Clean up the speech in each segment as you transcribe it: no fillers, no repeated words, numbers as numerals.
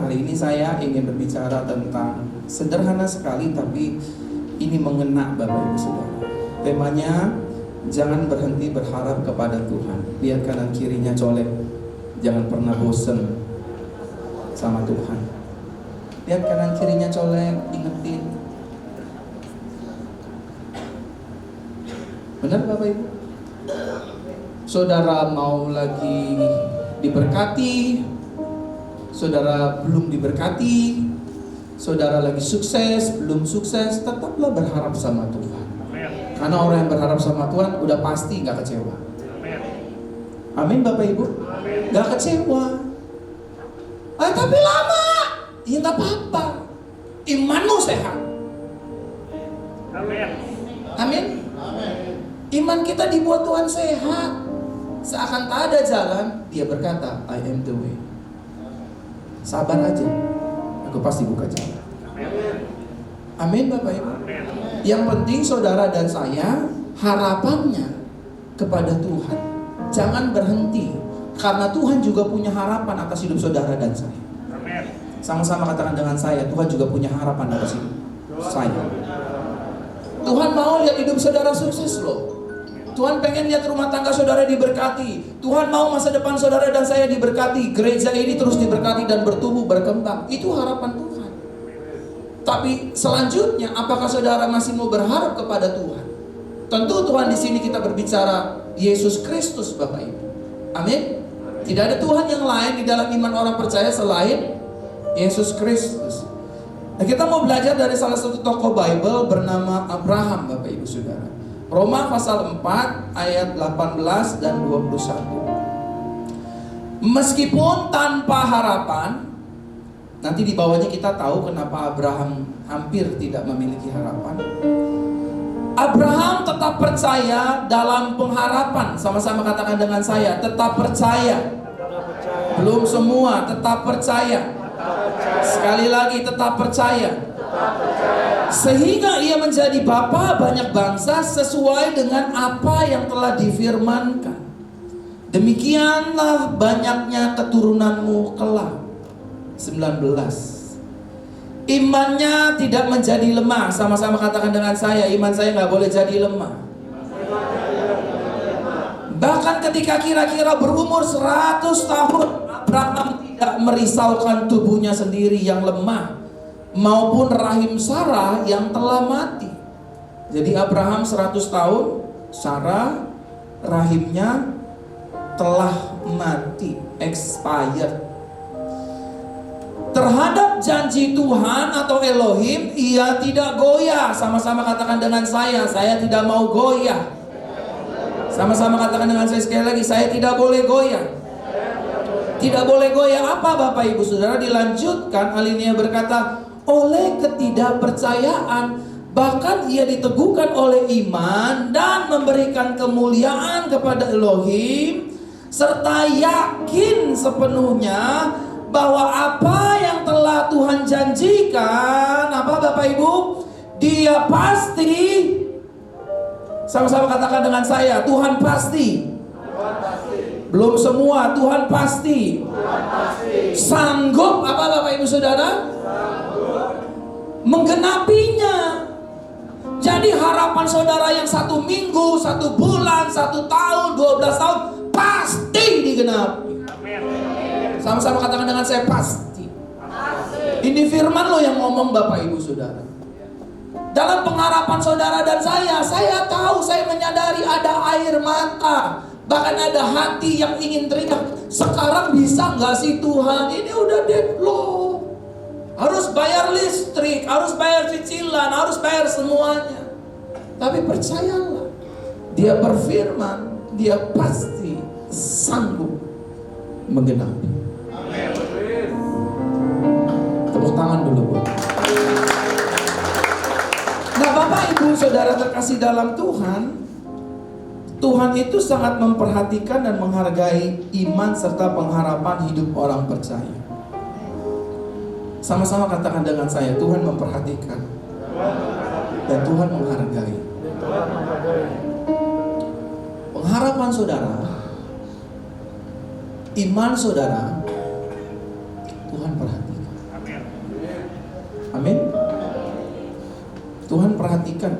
hari ini saya ingin berbicara tentang sederhana sekali tapi ini mengena Bapak Ibu Saudara. Temanya, jangan berhenti berharap kepada Tuhan. Lihat kanan kirinya colek. Jangan pernah bosen sama Tuhan. Lihat kanan kirinya colek, ingetin. Benar Bapak Ibu? Saudara mau lagi diberkati, saudara belum diberkati, saudara lagi sukses, belum sukses, tetaplah berharap sama Tuhan. Karena orang yang berharap sama Tuhan udah pasti gak kecewa. Amin Bapak Ibu. Gak kecewa. Tapi lama. Ya gak apa-apa. Imanmu sehat. Amin. Iman kita dibuat Tuhan sehat. Seakan tak ada jalan, dia berkata, I am the way. Sabar aja, aku pasti buka jalan. Amin Bapak Ibu. Yang penting saudara dan saya harapannya kepada Tuhan. Jangan berhenti, karena Tuhan juga punya harapan atas hidup saudara dan saya. Sama-sama katakan dengan saya, Tuhan juga punya harapan atas hidup saya. Tuhan mau lihat hidup saudara sukses loh. Tuhan pengen lihat rumah tangga saudara diberkati. Tuhan mau masa depan saudara dan saya diberkati. Gereja ini terus diberkati dan bertumbuh, berkembang. Itu harapan Tuhan. Tapi selanjutnya, apakah saudara masih mau berharap kepada Tuhan? Tentu Tuhan di sini kita berbicara Yesus Kristus Bapak Ibu. Amin. Tidak ada Tuhan yang lain di dalam iman orang percaya selain Yesus Kristus. Nah, kita mau belajar dari salah satu tokoh Bible bernama Abraham Bapak Ibu Saudara. Roma pasal 4 ayat 18 dan 21. Meskipun tanpa harapan, nanti di bawahnya kita tahu kenapa Abraham hampir tidak memiliki harapan. Abraham tetap percaya dalam pengharapan. Sama-sama katakan dengan saya, tetap percaya. Belum semua, tetap percaya. Sekali lagi, tetap percaya. Sehingga ia menjadi bapa banyak bangsa sesuai dengan apa yang telah difirmankan. Demikianlah banyaknya keturunanmu kelak. 19. Imannya tidak menjadi lemah. Sama-sama katakan dengan saya, iman saya gak boleh jadi lemah. Bahkan ketika kira-kira berumur 100 tahun, Abraham tidak merisaukan tubuhnya sendiri yang lemah maupun rahim Sarah yang telah mati. Jadi Abraham 100 tahun, Sarah rahimnya telah mati, expired. Terhadap janji Tuhan atau Elohim, ia tidak goyah. Sama-sama katakan dengan saya tidak mau goyah. Sama-sama katakan dengan saya sekali lagi, saya tidak boleh goyah. Tidak boleh goyah apa Bapak Ibu Saudara? Dilanjutkan, alinea berkata, oleh ketidakpercayaan, bahkan ia diteguhkan oleh iman dan memberikan kemuliaan kepada Elohim, serta yakin sepenuhnya bahwa apa yang telah Tuhan janjikan, apa Bapak Ibu? Dia pasti. Sama-sama katakan dengan saya, Tuhan pasti. Belum semua, Tuhan pasti. Sanggup apa Bapak Ibu Saudara? Menggenapinya. Jadi harapan saudara yang 1 minggu, 1 bulan, 1 tahun, 12 tahun pasti digenapi. Sama-sama katakan dengan saya, pasti. Ini firman loh yang ngomong Bapak Ibu Saudara. Dalam pengharapan saudara dan saya tahu, saya menyadari ada air mata. Bahkan ada hati yang ingin teriak, sekarang bisa gak sih Tuhan? Ini udah deadlock. Harus bayar listrik, harus bayar cicilan, harus bayar semuanya. Tapi percayalah, Dia berfirman, Dia pasti sanggup menggenapi. Tepuk tangan dulu buat. Nah Bapak Ibu Saudara terkasih dalam Tuhan, Tuhan itu sangat memperhatikan dan menghargai iman serta pengharapan hidup orang percaya. Sama-sama katakan dengan saya, Tuhan memperhatikan dan Tuhan menghargai. Pengharapan saudara, iman saudara, Tuhan perhatikan. Amin. Tuhan perhatikan.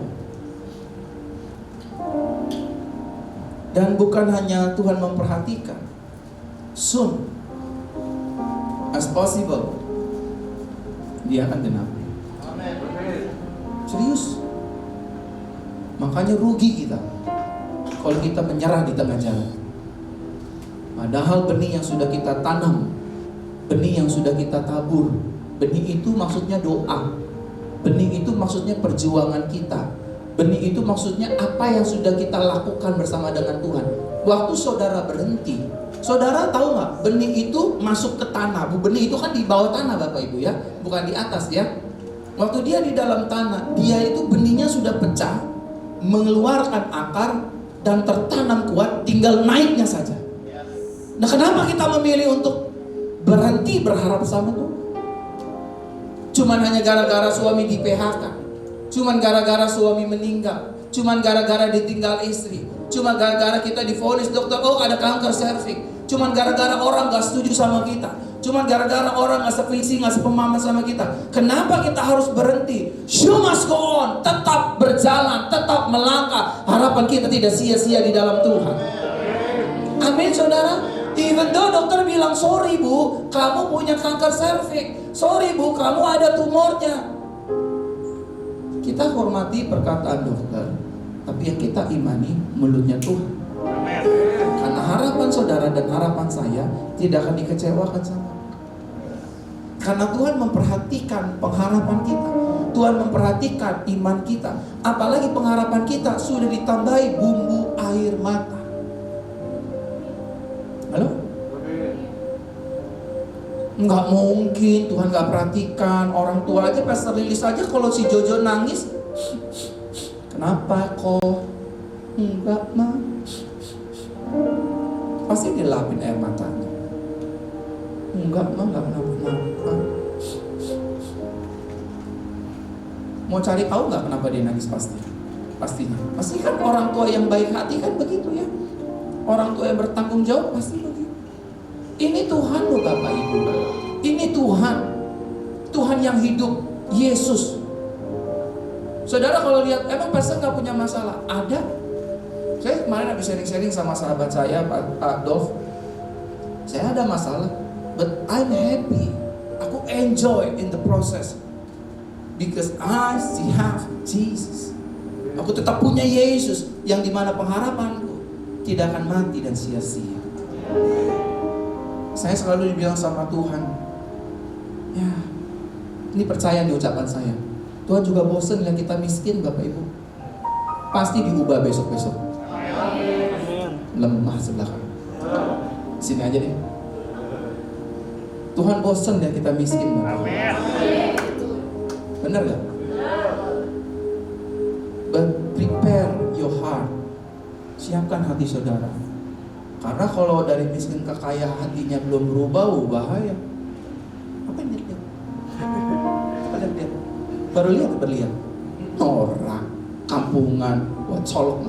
Dan bukan hanya Tuhan memperhatikan, soon as possible Dia akan genapi. Serius. Makanya rugi kita kalau kita menyerah di tengah jalan. Padahal benih yang sudah kita tanam, benih yang sudah kita tabur, benih itu maksudnya doa, benih itu maksudnya perjuangan kita, benih itu maksudnya apa yang sudah kita lakukan bersama dengan Tuhan. Waktu saudara berhenti, saudara tahu nggak? Benih itu masuk ke tanah. Benih itu kan di bawah tanah, Bapak Ibu ya, bukan di atas ya. Waktu dia di dalam tanah, dia itu benihnya sudah pecah, mengeluarkan akar dan tertanam kuat, tinggal naiknya saja. Nah, kenapa kita memilih untuk berhenti berharap sama Tuhan? Cuman hanya gara-gara suami di PHK, cuman gara-gara suami meninggal, cuman gara-gara ditinggal istri, cuma gara-gara kita divonis dokter, oh ada kanker serviks, cuman gara-gara orang gak setuju sama kita, cuman gara-gara orang gak sevisi, gak sepemahaman sama kita. Kenapa kita harus berhenti? Show must go on, tetap berjalan, tetap melangkah. Harapan kita tidak sia-sia di dalam Tuhan. Amin, saudara. Even though dokter bilang, sorry bu, kamu punya kanker serviks, sorry bu, kamu ada tumornya. Kita hormati perkataan dokter, tapi yang kita imani mulutnya Tuhan. Karena harapan saudara dan harapan saya tidak akan dikecewakan sama. Karena Tuhan memperhatikan pengharapan kita, Tuhan memperhatikan iman kita. Apalagi pengharapan kita sudah ditambahi bumbu air mata. Halo? Nggak mungkin Tuhan nggak perhatikan. Orang tua aja pas rilis aja kalau si Jojo nangis, kenapa kok? Enggak mah. Pasti dilapin air matanya. Enggak mah, nggak kenapa-napa. Mau cari tahu nggak kenapa dia nangis pasti? Pastinya. Pasti kan orang tua yang baik hati kan begitu ya. Orang tua yang bertanggung jawab pasti begitu. Ini Tuhan loh Bapak Ibu. Ini Tuhan. Tuhan yang hidup. Yesus. Saudara kalau lihat, emang pastor gak punya masalah? Ada. Saya kemarin habis sharing-sharing sama sahabat saya, Pak Dov. Saya ada masalah, but I'm happy. Aku enjoy in the process. Because I still have Jesus. Aku tetap punya Yesus, yang dimana pengharapanku tidak akan mati dan sia-sia. Saya selalu dibilang sama Tuhan, ya, ini percaya di ucapan saya. Tuhan juga bosan lihat kita miskin, Bapak Ibu. Pasti diubah besok-besok. Lemah sebelah kanan. Sini aja deh. Tuhan bosan lihat kita miskin, Bapak Ibu. Benar gak? But prepare your heart. Siapkan hati saudara. Karena kalau dari miskin ke kaya hatinya belum berubah, bahaya. Apa yang lihat? Apa lihat? Baru lihat. Norak, kampungan, buat colok.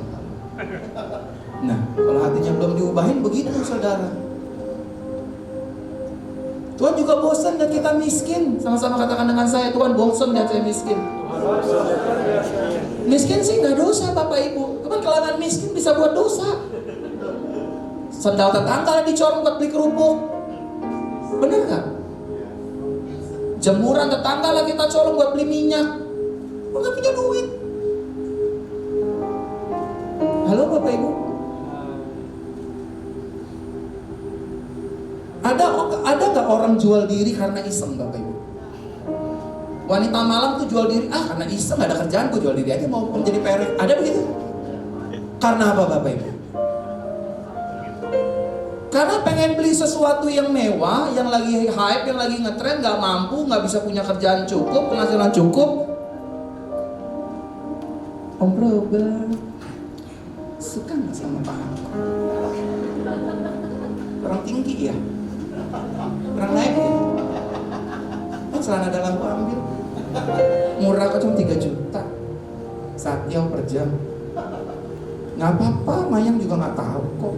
Nah, kalau hatinya belum diubahin begitu saudara. Tuhan juga bosan lihat kita miskin. Sama-sama katakan dengan saya, Tuhan bosan lihat saya miskin. Miskin sih nggak dosa Bapak Ibu. Cuman kalangan miskin bisa buat dosa. Sendal tetangga dicorong buat beli kerupuk. Bener gak? Jemuran tetangga lah kita colong buat beli minyak. Lu gak punya duit. Halo Bapak Ibu. Ada gak orang jual diri karena iseng Bapak Ibu? Wanita malam tuh jual diri, karena iseng gak ada kerjaan, gue jual diri aja mau menjadi PRF. Ada begitu? Karena apa Bapak Ibu? Karena pengen beli sesuatu yang mewah, yang lagi hype, yang lagi ngetren, gak mampu, gak bisa punya kerjaan cukup, penghasilan cukup. Om Robert, suka gak sama Pak Angko? Kurang tinggi ya? Kurang naik ya? Oh, celana dalam gua ambil. Murah kok cuma 3 juta. Satya per jam. Gak apa-apa, Mayang juga gak tahu kok.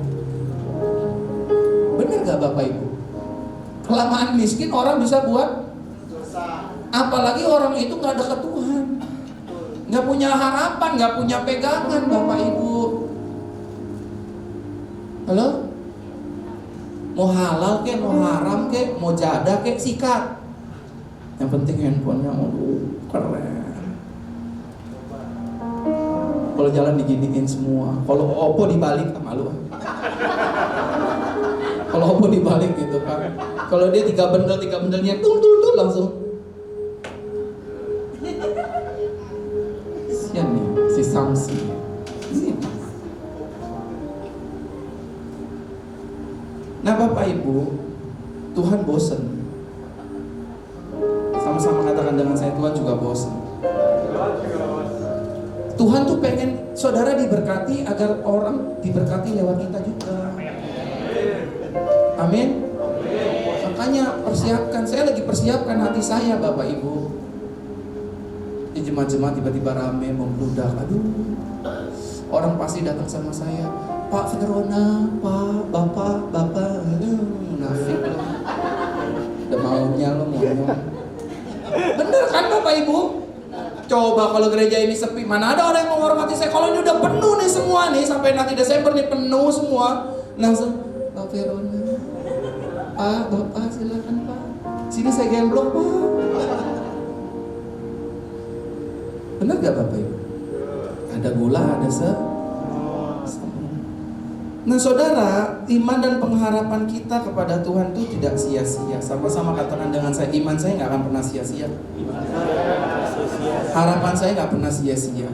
Bener gak Bapak Ibu? Kelamaan miskin orang bisa buat Apalagi orang itu nggak dekat Tuhan, nggak punya harapan, nggak punya pegangan, Bapak Ibu. Halo? Mau halal kek, mau haram kek, mau jadah kek, sikat. Yang penting handphonenya keren. Kalau jalan diginiin semua. Kalau Oppo dibalik, malu. Kalau Oppo dibalik gitu kan. Kalau dia tiga bendelnya tul langsung. Sian nih, si Samsi. Nah Bapak Ibu, Tuhan bosen. Sama-sama katakan dengan saya, Tuhan juga bosen. Tuhan tuh pengen saudara diberkati agar orang diberkati lewat kita juga. Amin. Makanya persiapkan, saya lagi persiapkan hati saya Bapak Ibu. Di jemaat-jemaat tiba-tiba rame membludak. Aduh, orang pasti datang sama saya, Pak Verona, Pak, Bapak, munafik lo. Udah maunya lo monyong. Bener kan Bapak Ibu? Coba kalau gereja ini sepi, mana ada orang yang menghormati saya. Kalau ini udah penuh nih semua nih, sampai nanti Desember nih penuh semua, langsung Pak Verona, Pak, Bapak silakan Pak, sini saya gemblok Pak. Benar gak Bapak Ibu? Ada gula, ada Nah saudara, iman dan pengharapan kita kepada Tuhan itu tidak sia-sia. Sama-sama katakan dengan saya, iman saya gak akan pernah sia-sia. Harapan saya gak pernah sia-sia.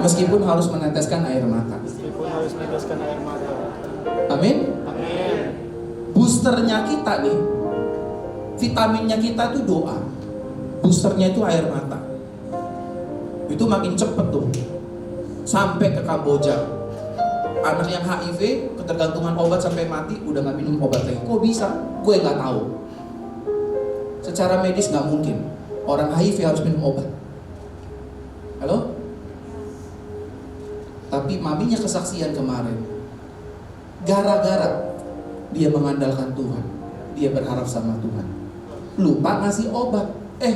Meskipun harus meneteskan air mata. Amin. Boosternya kita nih, vitaminnya kita itu doa. Boosternya itu air mata. Itu makin cepet tuh sampai ke Kamboja. Anak yang HIV ketergantungan obat sampai mati udah gak minum obat lagi. Kok bisa? Gue gak tahu. Secara medis gak mungkin orang HIV harus minum obat. Halo? Tapi maminya kesaksian kemarin, gara-gara dia mengandalkan Tuhan, dia berharap sama Tuhan, lupa ngasih obat.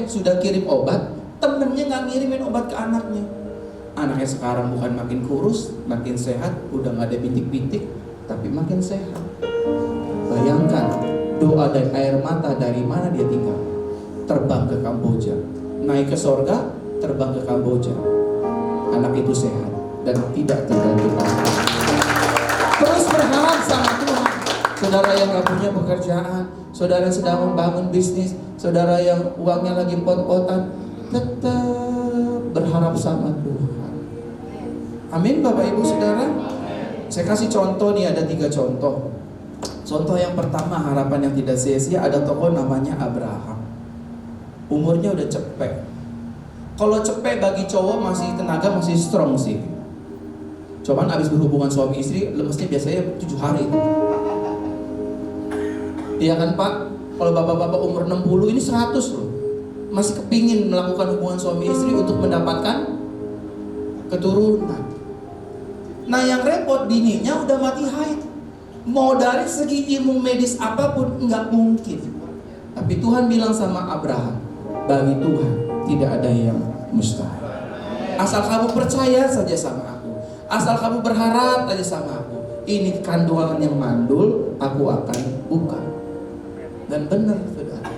Sudah kirim obat, temennya gak ngirimin obat ke anaknya. Anaknya sekarang bukan makin kurus, makin sehat, udah gak ada bintik-bintik, tapi makin sehat. Bayangkan, doa dan air mata dari mana dia tinggal? Terbang ke Kamboja, naik ke sorga, terbang ke Kamboja. Anak itu sehat dan tidak tergantung. Terus berharap sama Tuhan. Saudara yang gak punya pekerjaan, saudara yang sedang membangun bisnis, saudara yang uangnya lagi pot-potan, tetap berharap sama Tuhan. Amin Bapak Ibu Saudara. Saya kasih contoh nih, ada 3 contoh. Contoh yang pertama, harapan yang tidak sia-sia. Ada tokoh namanya Abraham. Umurnya udah cepet. Kalau cepet bagi cowok masih tenaga, masih strong sih. Cuman abis berhubungan suami istri, lemesnya biasanya 7 hari. Iya kan Pak? Kalau bapak-bapak umur 60 ini 100 loh, masih kepingin melakukan hubungan suami istri untuk mendapatkan keturunan. Nah yang repot, bininya udah mati haid. Mau dari segi ilmu medis apapun nggak mungkin. Tapi Tuhan bilang sama Abraham, bagi Tuhan tidak ada yang mustahil. Asal kamu percaya saja sama aku, asal kamu berharap aja sama aku. Ini kandungan yang mandul, aku akan buka. Dan benar saudara,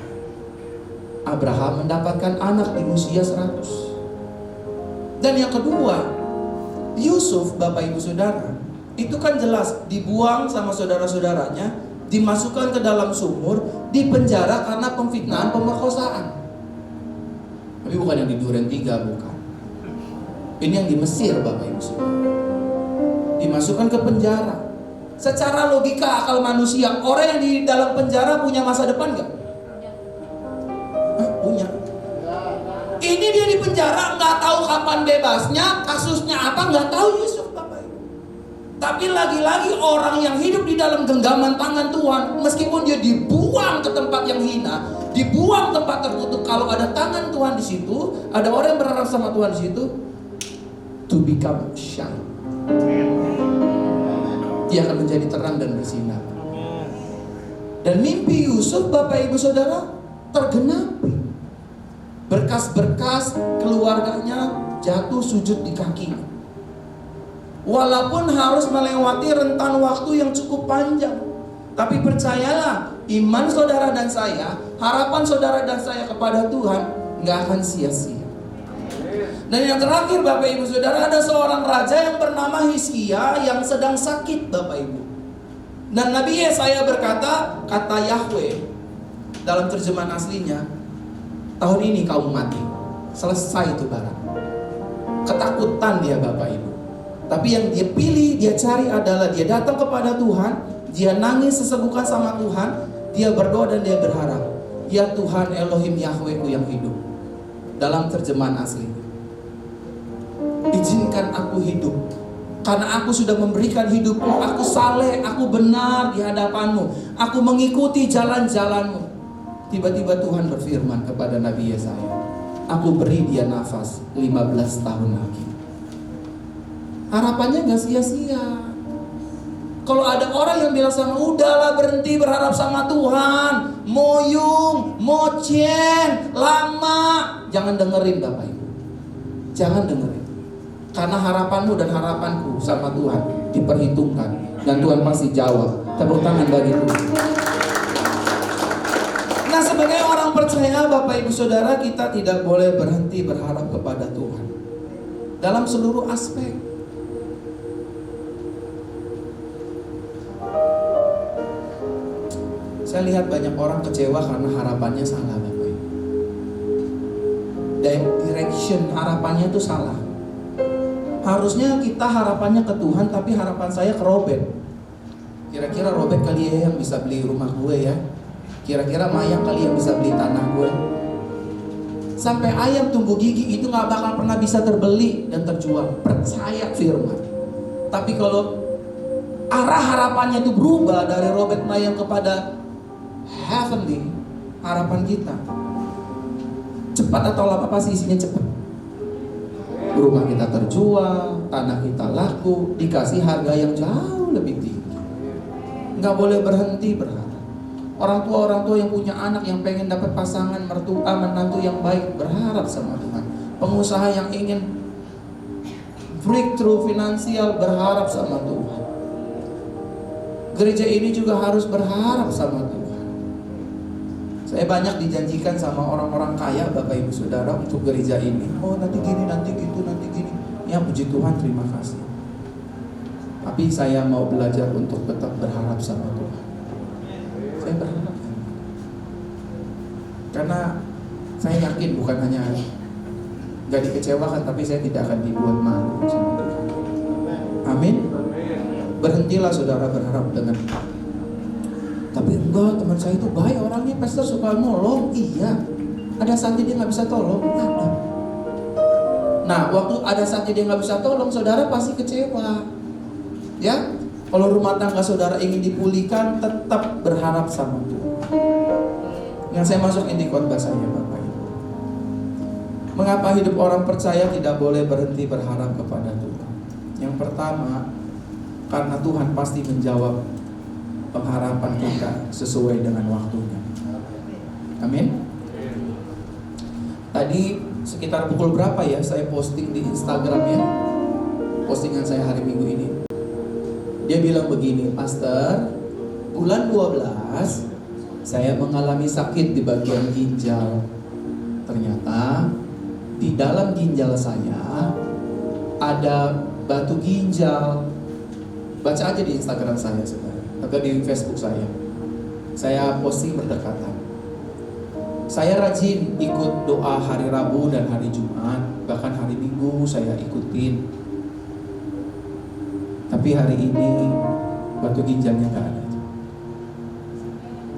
Abraham mendapatkan anak di usia 100. Dan yang kedua, Yusuf, Bapak Ibu Saudara, itu kan jelas dibuang sama saudara-saudaranya, dimasukkan ke dalam sumur, dipenjara karena pemfitnahan, pemerkosaan. Tapi bukan yang di Duren 3, bukan. Ini yang di Mesir, Bapak Ibu Saudara. Dimasukkan ke penjara. Secara logika akal manusia, orang yang di dalam penjara punya masa depan nggak? Punya. Ini dia di penjara, nggak tahu kapan bebasnya, kasusnya apa nggak tahu Yusuf, Bapak Ibu. Tapi lagi-lagi orang yang hidup di dalam genggaman tangan Tuhan, meskipun dia dibuang ke tempat yang hina, dibuang tempat tertutup, kalau ada tangan Tuhan di situ, ada orang yang berharap sama Tuhan di situ, to become shine. Dia akan menjadi terang dan bersinar. Dan mimpi Yusuf, Bapak Ibu Saudara, tergenapi. Berkas-berkas keluarganya jatuh sujud di kakinya. Walaupun harus melewati rentan waktu yang cukup panjang, tapi percayalah, iman saudara dan saya, harapan saudara dan saya kepada Tuhan nggak akan sia-sia. Dan yang terakhir Bapak Ibu Saudara, ada seorang raja yang bernama Hizkia yang sedang sakit Bapak Ibu. Dan Nabi Yesaya berkata, kata Yahweh dalam terjemahan aslinya, tahun ini kamu mati. Selesai itu barang. Ketakutan dia Bapak Ibu. Tapi yang dia pilih, dia cari adalah dia datang kepada Tuhan, dia nangis sesegukan sama Tuhan, dia berdoa dan dia berharap, ya Tuhan Elohim Yahwehku yang hidup. Dalam terjemahan asli, izinkan aku hidup, karena aku sudah memberikan hidupku. Aku saleh, aku benar di hadapanmu, aku mengikuti jalan-jalanmu. Tiba-tiba Tuhan berfirman kepada Nabi Yesaya, aku beri dia nafas 15 tahun lagi. Harapannya gak sia-sia. Kalau ada orang yang bilang sama, udahlah berhenti berharap sama Tuhan, moyung, mocen, lama, jangan dengerin Bapak Ibu. Jangan dengerin. Karena harapanmu dan harapanku sama Tuhan diperhitungkan, dan Tuhan pasti jawab. Tepuk tangan bagi Tuhan. Nah, sebagai orang percaya Bapak Ibu Saudara, kita tidak boleh berhenti berharap kepada Tuhan dalam seluruh aspek. Saya lihat banyak orang kecewa karena harapannya salah Bapak Ibu. Direction harapannya itu salah. Harusnya kita harapannya ke Tuhan, tapi harapan saya ke Robert. Kira-kira Robert kali ya yang bisa beli rumah gue ya. Kira-kira Maya kali yang bisa beli tanah gue. Sampai ayam tumbuh gigi itu gak bakal pernah bisa terbeli dan terjual. Percaya firman. Tapi kalau arah harapannya itu berubah dari Robert Maya kepada heavenly, harapan kita cepat atau lama pasti isinya cepat. Rumah kita terjual, tanah kita laku, dikasih harga yang jauh lebih tinggi. Nggak boleh berhenti berharap. Orang tua yang punya anak yang pengen dapat pasangan mertua menantu yang baik, berharap sama Tuhan. Pengusaha yang ingin breakthrough finansial, berharap sama Tuhan. Gereja ini juga harus berharap sama Tuhan. Saya banyak dijanjikan sama orang-orang kaya Bapak Ibu Saudara untuk gereja ini. Oh nanti gini, nanti gitu, nanti gini. Ya puji Tuhan, terima kasih. Tapi saya mau belajar untuk tetap berharap sama Tuhan. Saya berharap. Karena saya yakin bukan hanya gak dikecewakan, tapi saya tidak akan dibuat malu sama Tuhan. Amin. Berhentilah saudara berharap dengan tapi enggak, teman saya itu baik orangnya, pastor suka nolong. Iya, ada saatnya dia nggak bisa tolong, ada. Nah, waktu ada saatnya dia nggak bisa tolong, saudara pasti kecewa. Ya, kalau rumah tangga saudara ingin dipulihkan, tetap berharap sama Tuhan. Yang saya masukin di khotbah saya, Bapak Ibu. Mengapa hidup orang percaya tidak boleh berhenti berharap kepada Tuhan? Yang pertama, karena Tuhan pasti menjawab pengharapan kita sesuai dengan waktunya. Amin. Tadi sekitar pukul berapa ya saya posting di Instagram ya, postingan saya hari Minggu ini. Dia bilang begini, Pastor, bulan 12 saya mengalami sakit di bagian ginjal. Ternyata di dalam ginjal saya ada batu ginjal. Baca aja di Instagram saya saudara, atau di Facebook saya. Saya posting berdekatan. Saya rajin ikut doa hari Rabu dan hari Jumat, bahkan hari Minggu saya ikutin. Tapi hari ini batu ginjalnya nggak ada.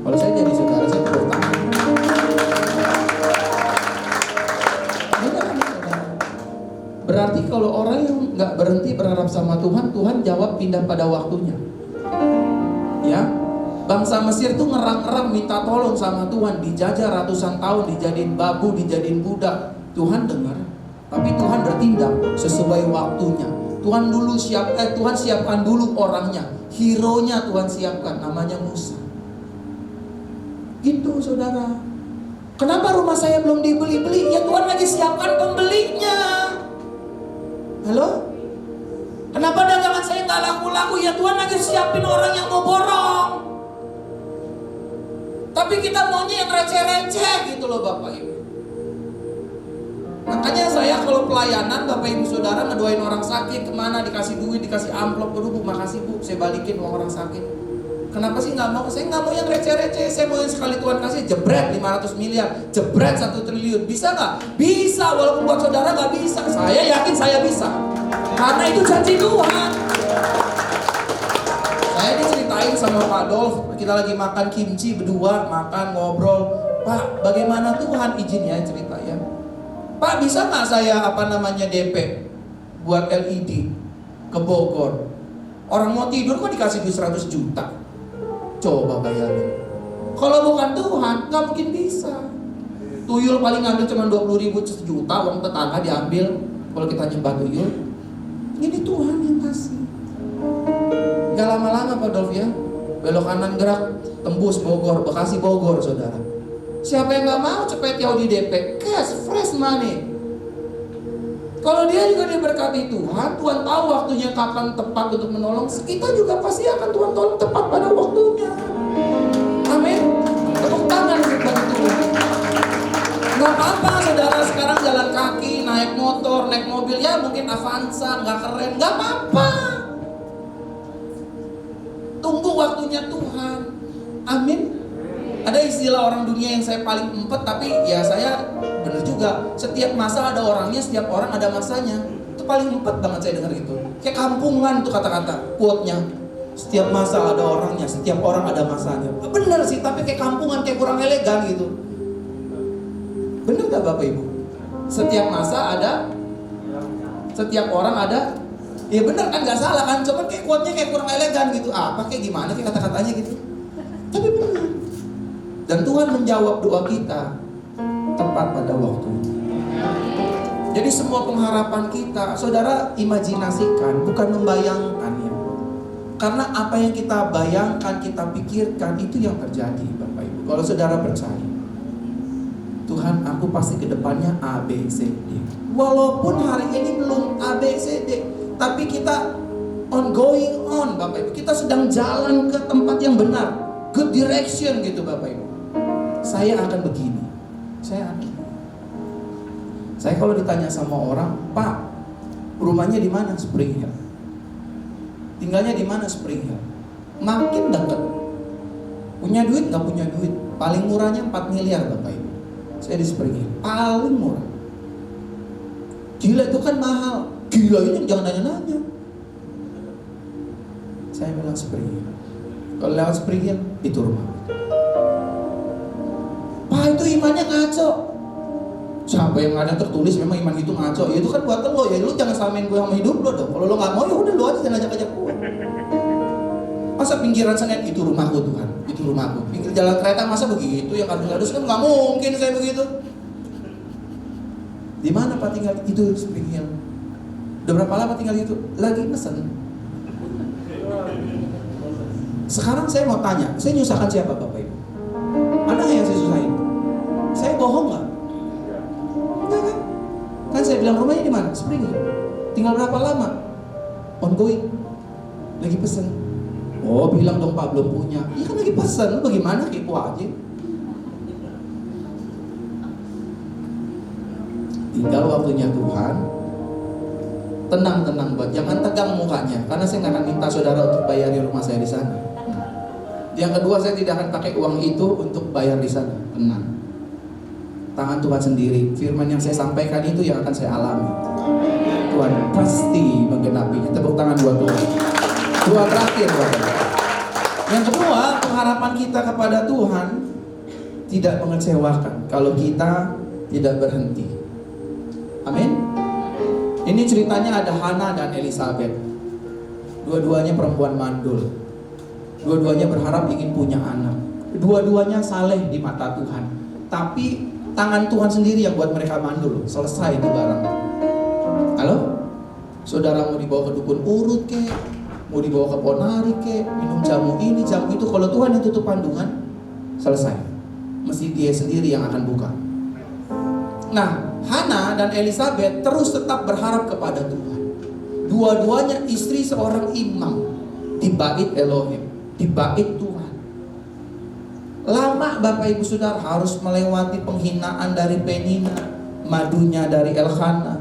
Kalau saya jadi saudara, saya bertangan. Berarti kalau orang yang nggak berhenti berharap sama Tuhan, Tuhan jawab pindah pada waktunya. Ya, bangsa Mesir tuh ngerang-ngerang minta tolong sama Tuhan, dijajah ratusan tahun, dijadiin babu, dijadiin budak. Tuhan dengar, tapi Tuhan bertindak sesuai waktunya. Tuhan siapkan dulu orangnya, hero-nya Tuhan siapkan, namanya Musa. Gitu saudara. Kenapa rumah saya belum dibeli-beli? Ya Tuhan lagi siapkan pembelinya. Halo? Kenapa dagangan saya nggak laku-laku? Ya Tuhan lagi siapin orang yang mau borong. Tapi kita maunya yang receh-receh gitu loh Bapak Ibu. Makanya saya kalau pelayanan Bapak Ibu Saudara ngedoain orang sakit, kemana dikasih duit, dikasih amplop, aduh Bu makasih Bu, saya balikin uang orang sakit. Kenapa sih nggak mau? Saya nggak mau yang receh-receh. Saya mau yang sekali Tuhan kasih jebret 500 miliar, jebret 1 triliun. Bisa nggak? Bisa, walaupun buat saudara nggak bisa. Saya yakin saya bisa, karena itu janji Tuhan. Saya diceritain sama Pak Dolf, kita lagi makan kimchi berdua, makan ngobrol. Pak, bagaimana Tuhan izinnya cerita ya? Pak, bisa nggak saya DP buat LED ke Bogor? Orang mau tidur kok dikasih duit 100 juta. Coba bayangin. Kalau bukan Tuhan, nggak mungkin bisa. Tuyul paling ngambil cuma 20.000 juta, uang tetangga diambil. Kalau kita nyembah tuyul, ini Tuhan yang kasih. Gak lama-lama Pak Dolf ya, belok kanan gerak, tembus Bogor, Bekasi Bogor saudara. Siapa yang nggak mau cepet Yahudi DP? Cash, fresh money. Kalau dia juga diberkati Tuhan, Tuhan tahu waktunya kapan tepat untuk menolong. Kita juga pasti akan Tuhan tolong tepat pada waktunya. Amin. Tepuk tangan bagi Tuhan. Gak apa-apa saudara sekarang jalan kaki, naik motor, naik mobil, ya mungkin Avanza, gak keren, gak apa-apa. Tunggu waktunya Tuhan. Amin. Ada istilah orang dunia yang saya paling empet, tapi ya saya bener juga. Setiap masa ada orangnya, setiap orang ada masanya. Itu paling empet banget saya dengar itu. Kayak kampungan tuh kata-kata, quote-nya. Setiap masa ada orangnya, setiap orang ada masanya. Bener sih, tapi kayak kampungan, kayak kurang elegan gitu. Bener gak Bapak Ibu? Setiap masa ada, setiap orang ada. Ya bener kan, gak salah kan. Cuma kayak quote-nya kayak kurang elegan gitu. Apa kayak gimana kayak kata-katanya gitu. Tapi bener. Dan Tuhan menjawab doa kita tepat pada waktu. Jadi semua pengharapan kita, saudara imajinasikan, bukan membayangkan ya. Karena apa yang kita bayangkan, kita pikirkan, itu yang terjadi Bapak Ibu. Kalau saudara percaya, Tuhan aku pasti ke depannya A, B, C, D. Walaupun hari ini belum A, B, C, D, tapi kita ongoing on Bapak Ibu. Kita sedang jalan ke tempat yang benar, good direction gitu Bapak Ibu. Saya akan begini. Saya kalau ditanya sama orang, Pak, rumahnya di mana? Spring Hill. Tinggalnya di mana? Spring Hill. Makin dekat. Punya duit nggak punya duit? Paling murahnya 4 miliar Bapak Ibu. Saya di Spring Hill. Paling murah. Gila itu kan mahal. Gila ini jangan nanya-nanya. Saya bilang Spring Hill. Kalau lewat Spring Hill itu rumah. Pak itu imannya ngaco. Siapa yang ada tertulis memang iman itu ngaco? Ya itu kan buat lo, ya lu jangan samain gue sama hidup lo dong. Kalau lo nggak mau ya udah lo aja jangan ajak-ajak gue. Masa pinggiran Senen itu rumahku Tuhan, itu rumahku. Pinggir jalan kereta masa begitu? Yang kardus-kardus kan nggak mungkin saya begitu. Di mana Pak tinggal? Itu Spring Hill. Udah berapa lama tinggal itu? Lagi mesen. Sekarang saya mau tanya, saya nyusahkan siapa Bapak Ibu? Ada yang saya susahin? Saya bohong nggak? Enggak kan? Kan saya bilang rumahnya di mana? Spring Hill. Tinggal berapa lama? Ongoing. Lagi pesen. Oh bilang dong Pak belum punya. Iya kan lagi pesen. Lu bagaimana? Kepo aja. Tinggal waktunya Tuhan. Tenang buat. Jangan tegang mukanya. Karena saya nggak akan minta saudara untuk bayari rumah saya di sana. Yang kedua, saya tidak akan pakai uang itu untuk bayar di sana. Tenang. Tangan Tuhan sendiri. Firman yang saya sampaikan itu yang akan saya alami. Tuhan pasti menggenapinya. Tepuk tangan buat Tuhan. Dua terakhir buat Tuhan. Yang kedua, pengharapan kita kepada Tuhan tidak mengecewakan kalau kita tidak berhenti. Amin. Ini ceritanya ada Hana dan Elizabeth. Dua-duanya perempuan mandul. Dua-duanya berharap ingin punya anak. Dua-duanya saleh di mata Tuhan. Tapi tangan Tuhan sendiri yang buat mereka mandul. Selesai itu barang. Halo? Saudara mau dibawa ke dukun urut kek, mau dibawa ke ponari kek, minum jamu ini, jamu itu. Kalau Tuhan yang tutup kandungan, selesai. mesti dia sendiri yang akan buka. Nah, Hana dan Elizabeth terus tetap berharap kepada Tuhan. Dua-duanya istri seorang imam di bait Elohim, di bait Tuhan. Lama Bapak Ibu Saudara harus melewati penghinaan dari Penina, madunya dari Elkana.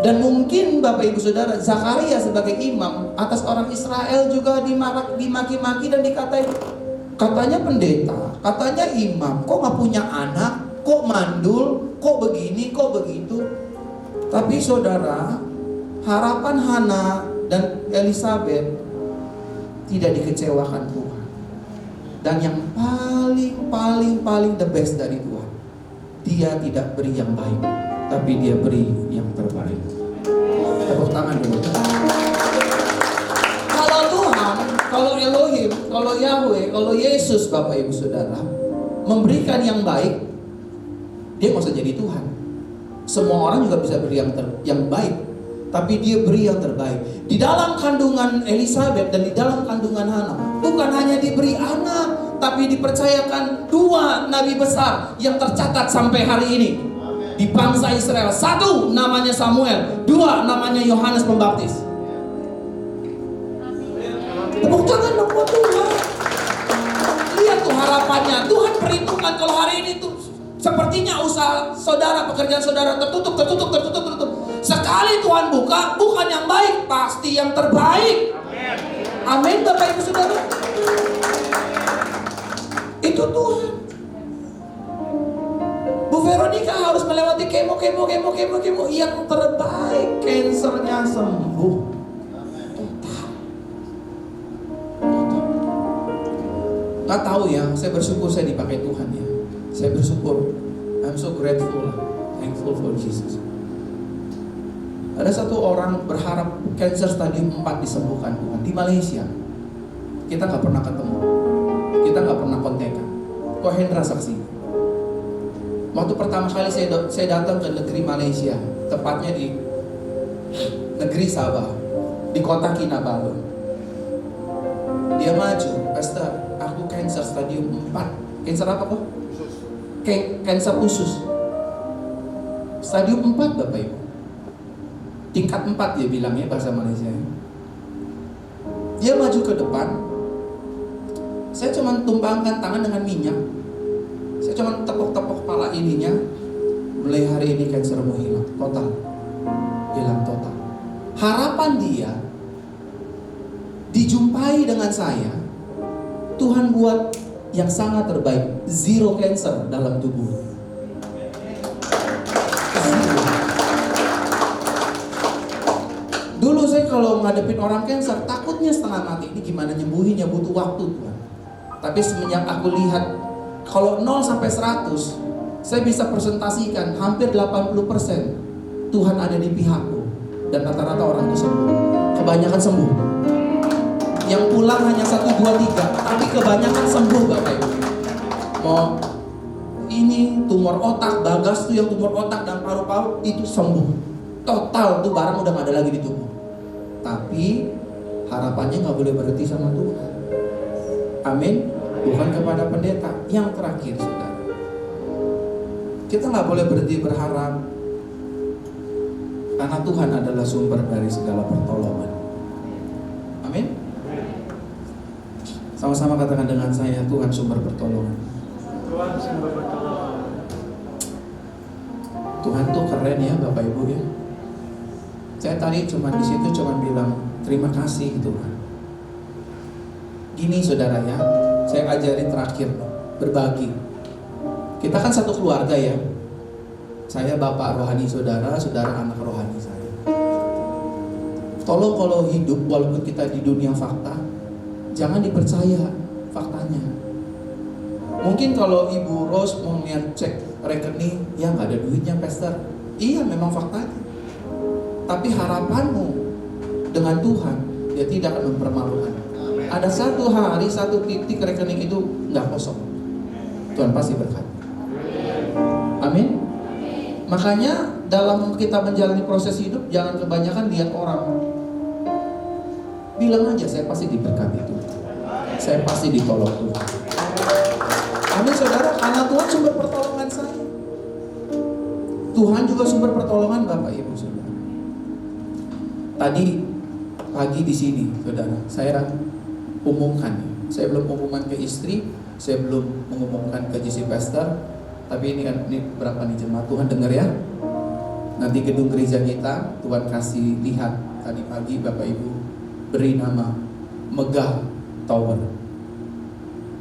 Dan mungkin Bapak Ibu Saudara, Zakaria sebagai imam atas orang Israel juga dimaki-maki dan dikatain, katanya pendeta, katanya imam, kok gak punya anak, kok mandul, kok begini, kok begitu. Tapi saudara, harapan Hana dan Elizabeth tidak dikecewakan Tuhan. Dan yang paling the best dari Tuhan, dia tidak beri yang baik, tapi dia beri yang terbaik. Tepuk tangan dulu. Kalau Tuhan, kalau Elohim, kalau Yahweh, kalau Yesus Bapak Ibu Saudara memberikan yang baik, dia nggak usah jadi Tuhan. Semua orang juga bisa beri yang baik, tapi dia beri yang terbaik. Di dalam kandungan Elizabeth dan di dalam kandungan Hana, bukan hanya diberi anak, tapi dipercayakan dua nabi besar yang tercatat sampai hari ini di bangsa Israel. Satu namanya Samuel, dua namanya Yohanes Pembaptis. Tepuk tangan dong buat Tuhan. Lihat tuh harapannya. Tuhan perhitungkan kalau hari ini tuh sepertinya usaha saudara, pekerjaan saudara tertutup. Sekali Tuhan buka, bukan yang baik, pasti yang terbaik. Amin Bapak Ibu Saudara. Itu Tuhan. Bu Veronica harus melewati kemo yang terbaik. Kansernya sembuh. Total. Gak tahu ya, saya bersyukur saya dipakai Tuhan ya. Saya bersyukur. I'm so grateful, thankful for Jesus. Ada satu orang berharap kanker stadium 4 disembuhkan Tuhan di Malaysia. Kita gak pernah ketemu, kita gak pernah kontekan. Kok Hendra saksi? Waktu pertama kali saya datang ke negeri Malaysia, tepatnya di negeri Sabah, di kota Kinabalu. Dia maju, Pastor, aku kanker stadium 4. Kanker apa kok? Kanker usus. Stadium 4 Bapak Ibu. Tingkat 4 dia bilangnya bahasa Malaysia. Dia maju ke depan. Saya cuma tumpangkan tangan dengan minyak. Saya cuma tepuk-tepuk kepala ininya. Mulai hari ini kansermu hilang total. Hilang total. Harapan dia dijumpai dengan saya. Tuhan buat yang sangat terbaik, zero cancer dalam tubuh. Dulu saya kalau ngadepin orang cancer, takutnya setengah mati. Ini gimana nyembuhinnya, butuh waktu Tuhan. Tapi semenjak aku lihat kalau 0 sampai 100, saya bisa presentasikan hampir 80% Tuhan ada di pihakku. Dan rata-rata orang itu sembuh. Kebanyakan sembuh. Yang pulang hanya 1, 2, 3, tapi kebanyakan sembuh Bapak Ibu. Mau ini tumor otak, Bagas tuh yang tumor otak dan paru-paru itu sembuh. Total tuh barang udah gak ada lagi di tubuh. Tapi harapannya gak boleh berhenti sama Tuhan. Amin. Bukan kepada pendeta. Yang terakhir saudara, kita gak boleh berhenti berharap, karena Tuhan adalah sumber dari segala pertolongan. Amin. Sama-sama katakan dengan saya, Tuhan sumber pertolongan. Tuhan sumber pertolongan. Tuhan tuh keren ya Bapak Ibu ya. Saya tadi cuma di situ cuma bilang terima kasih Tuhan. Gini saudara ya, saya ajarin terakhir berbagi. Kita kan satu keluarga ya. Saya bapak rohani saudara, saudara anak rohani saya. Tolong kalau hidup walaupun kita di dunia fakta, jangan dipercaya faktanya. Mungkin kalau Ibu Rose mau lihat cek rekening, ya nggak ada duitnya Pastor. Iya memang faktanya. Tapi harapanmu dengan Tuhan, dia tidak akan mempermalukan. Ada satu hari, satu titik rekening itu nggak kosong. Tuhan pasti berkati. Amin. Makanya dalam kita menjalani proses hidup, jangan kebanyakan lihat orang. Bilang aja, saya pasti diberkati Tuhan. Saya pasti ditolong Tuhan. Amin saudara, karena Tuhan sumber pertolongan saya. Tuhan juga sumber pertolongan Bapak Ibu saudara. Tadi pagi di sini saudara, saya umumkan. Saya belum umumkan ke istri, saya belum mengumumkan ke JC Pastor. Tapi ini berapa nih jemaat, Tuhan dengar ya. Nanti gedung gereja kita Tuhan kasih lihat. Tadi pagi Bapak Ibu beri nama Megah Tower.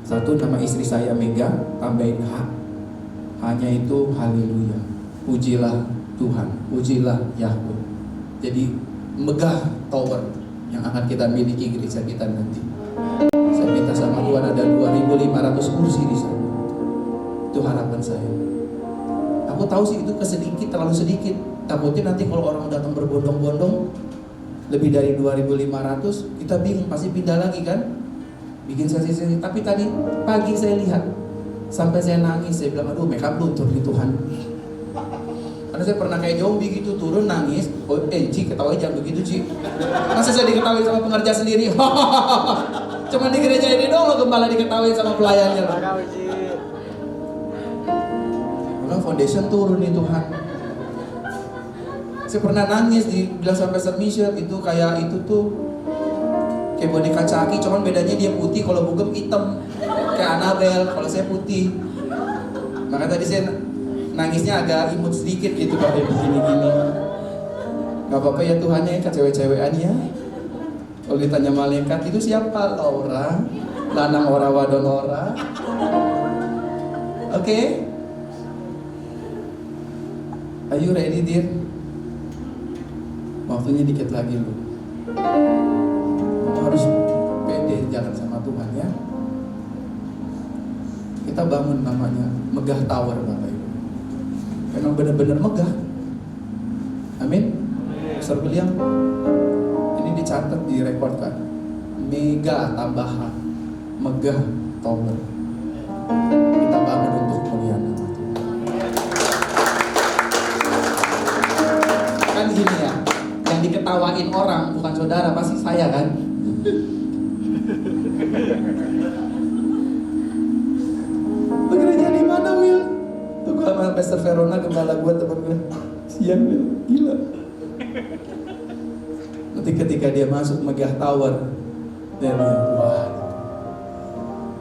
Satu nama istri saya Mega, tambahin H. Hanya itu haleluya. Pujilah Tuhan, pujilah Yahweh. Jadi Megah Tower yang akan kita miliki gereja kita nanti. Saya minta sama Tuhan ada 2.500 kursi di sana. Itu harapan saya. Aku tahu sih itu kesedikit, terlalu sedikit. Takutnya nanti kalau orang datang berbondong-bondong lebih dari 2.500, kita bingung, pasti pindah lagi kan? Bikin sesi-sesi. Tapi tadi pagi saya lihat, sampai saya nangis, saya bilang aduh mereka luntur nih Tuhan. Karena saya pernah kayak zombie gitu, turun nangis. Oh, Ci ketawa jangan begitu Ci. Masa saya diketawain sama pengerja sendiri? Cuma di gereja ini dong lo gembala diketawain sama pelayannya loh. Bilang foundation turun nih Tuhan. Saya pernah nangis dibilang sampai Michelle itu kayak itu tuh kayak boneka Caki, cuman bedanya dia putih, kalau Bugem hitam kayak Annabelle, kalau saya putih. Maka tadi saya nangisnya agak imut sedikit gitu kalau dia begini-gini. Gak apa-apa ya Tuhannya ya, kecewe-cewean ya. Kalau ditanya malaikat itu siapa? Laura, lanang ora wadon ora. Oke? Are you ready dear? Waktunya dikit lagi lu. Kamu harus pede jalan sama Tuhan ya. Kita bangun namanya Megah Tower Bapak Ibu. Memang benar-benar megah. Amin. Besar William, ini dicatat, direkodkan. Mega tambahan Megah Tower. Kita bangun untuk kemuliaan nama Tuhan. Kan gini ya, yang diketawain orang bukan saudara, pasti saya kan. Gereja di mana Will? Tuh gua sama Pastor Verona gembala gua temen gue. Sian Will, gila. Nanti ketika dia masuk Megah Tower, dia bilang, wah,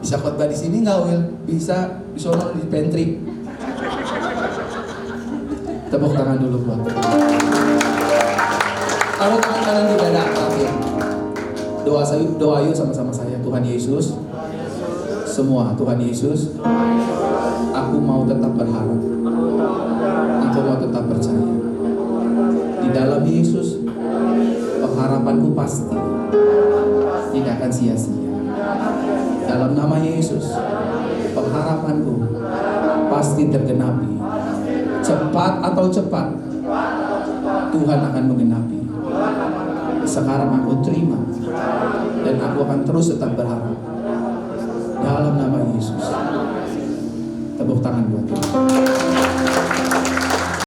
bisa khotbah di sini nggak Will? Bisa, di sono di pantry. Tepuk tangan dulu buat. Taruh tangan kanan di dada terakhir. Doa yuk sama-sama saya. Tuhan Yesus, semua Tuhan Yesus, aku mau tetap berharap, aku mau tetap percaya. Di dalam Yesus, pengharapanku pasti tidak akan sia-sia. Dalam nama Yesus, pengharapanku pasti tergenapi. Cepat atau cepat, Tuhan akan menggenapi. Sekarang aku terima dan aku akan terus tetap berharap. Dalam nama Yesus. Tepuk tangan buat Tuhan.